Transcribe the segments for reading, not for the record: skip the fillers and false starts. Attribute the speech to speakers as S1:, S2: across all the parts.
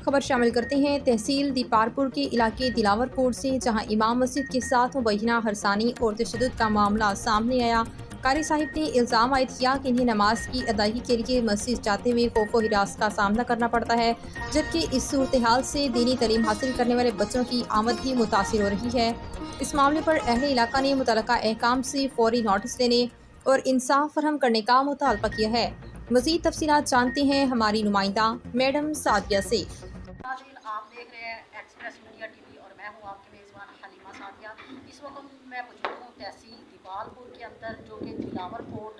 S1: खबर शामिल करते हैं तहसील दीपारपुर के इलाके दिलावर कोट से, जहां इमाम मस्जिद के साथ मुबैना हरसानी और तशद्दुद का मामला सामने आया। कारी साहिब ने इल्ज़ाम आयद किया कि इन्हें नमाज की अदायगी के लिए मस्जिद जाते हुए खौफ व हिरास का सामना करना पड़ता है, जबकि इस सूरत हाल से दीनी तालीम हासिल करने वाले बच्चों की आमद भी मुतासिर हो रही है। इस मामले पर अहले इलाका ने मुतल्लका अहकाम से फौरी नोटिस देने और इंसाफ फरहम करने का मुतालबा किया है। मज़ीद तफसीलात जानते हैं हमारी नुमाइंदा मैडम सादिया से।
S2: नाज़रीन, आप देख रहे हैं एक्सप्रेस मीडिया टीवी और मैं हूं आपकी मेज़बान हलीमा सादिया। इस वक्त मैं मौजूद हूं तहसील दीपालपुर के अंदर, जो कि दिलावर कोट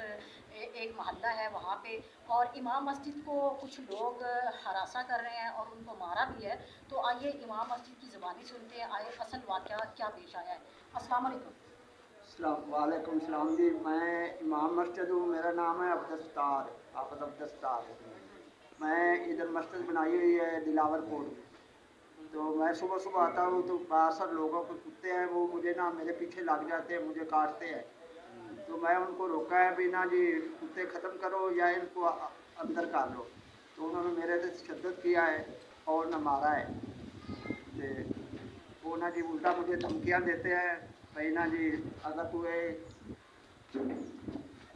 S2: एक मोहल्ला है वहां पे, और इमाम मस्जिद को कुछ लोग हरासा कर रहे हैं और उनको मारा भी है। तो आइए इमाम मस्जिद की ज़बानी सुनते हैं, आए असल वाक़या क्या पेश आया है। अस्सलाम वालेकुम।
S3: वालेकुम सलाम जी। मैं इमाम मस्जिद हूँ, मेरा नाम है अब्दुस्तार, आफत अब्दुस्तार। मैं इधर मस्जिद बनाई हुई है दिलावर कोट में। तो मैं सुबह सुबह आता हूँ तो बासर लोगों को कुत्ते हैं, वो मुझे ना मेरे पीछे लग जाते हैं, मुझे काटते हैं। तो मैं उनको रोका है भी ना जी, कुत्ते ख़त्म करो या इनको अंदर कर लो। तो उन्होंने मेरे से तशद्दुद किया है और न मारा है। तो वो ना जी उल्टा मुझे धमकियाँ देते हैं भाई ना जी, अगर तू ये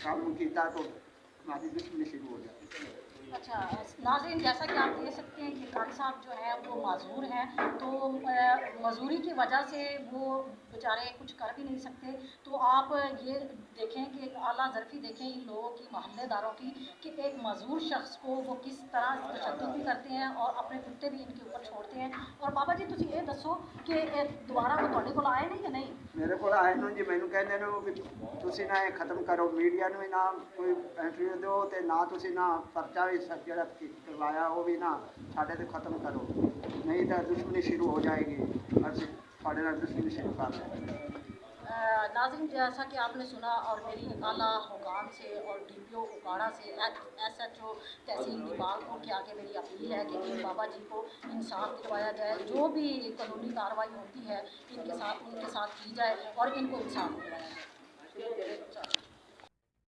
S3: काम किया तो हमारी दुश्मनी शुरू हो जाती है।
S2: अच्छा नाज़रीन, जैसा कि आप देख सकते हैं कि कारी साहब जो हैं वो माजूर हैं, तो मजूरी की वजह से वो बेचारे कुछ कर भी नहीं सकते। तो आप ये देखें कि आला ज़रफ़ी देखें इन लोगों की, मोहल्लेदारों की, कि एक मजूर शख्स को वो किस तरह तशद्दुद भी करते हैं और अपने कुत्ते भी इनके ऊपर छोड़ते हैं। और बाबा जी तुम ये दसो कि दोबारा वो तुहाडे कोल आए नहीं या नहीं?
S3: मेरे को आए ना जी, मैनू कहते ने भी तुसी ना ये खत्म करो, मीडिया ਨੂੰ ना कोई इंटरव्यू दो ते ना तुसी ना पर्चा भी ਜਿਹੜਾ करवाया वो भी ना साढ़े से ख़त्म करो, नहीं तो दुश्मनी शुरू हो जाएगी। ਅਸੀਂ साढ़े नाल दुश्मनी शुरू कर देंगे।
S2: नाज़रीन, जैसा कि आपने सुना, और मेरी आला हुकाम से और DPO उकाड़ा से SHO तहसील दीपालपुर के आगे मेरी अपील है कि इन बाबा जी को इंसाफ दिलवाया जाए, जो भी कानूनी कार्रवाई होती है इनके साथ की जाए और इनको इंसाफ दिलवाया जाए।